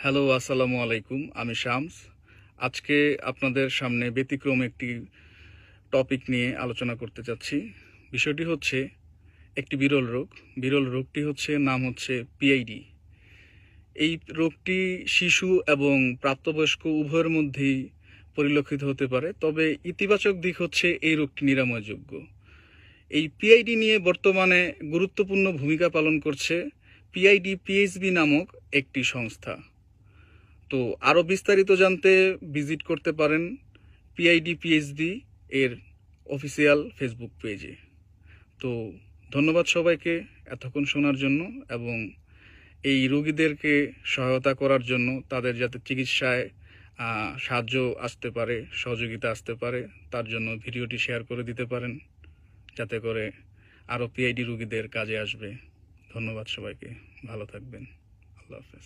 Hello, আসসালামু আলাইকুম। আমি শামস। আজকে আপনাদের সামনে ব্যতিক্রম একটি টপিক নিয়ে আলোচনা করতে যাচ্ছি। বিষয়টি হচ্ছে একটি বিরল রোগ। বিরল রোগটি নাম হচ্ছে পিআইডি। এই রোগটি শিশু এবং প্রাপ্তবয়স্ক উভয়ের মধ্যেই পরিলক্ষিত হতে পারে, তবে ইতিবাচক দিক হচ্ছে এই রোগটি নিরাময়যোগ্য। এই পিআইডি নিয়ে বর্তমানে গুরুত্বপূর্ণ ভূমিকা পালন করছে পিআইডি পিএইচবি নামক একটি সংস্থা। তো আরও বিস্তারিত জানতে ভিজিট করতে পারেন পিআইডি পিএইচডি এর অফিসিয়াল ফেসবুক পেজে। তো ধন্যবাদ সবাইকে এতক্ষণ শোনার জন্য এবং এই রোগীদেরকে সহায়তা করার জন্য, তাদের যাতে চিকিৎসায় সাহায্য আসতে পারে, সহযোগিতা আসতে পারে, তার জন্য ভিডিওটি শেয়ার করে দিতে পারেন, যাতে করে আরও পিআইডি রোগীদের কাজে আসবে। ধন্যবাদ সবাইকে, ভালো থাকবেন। আল্লাহ হাফেজ।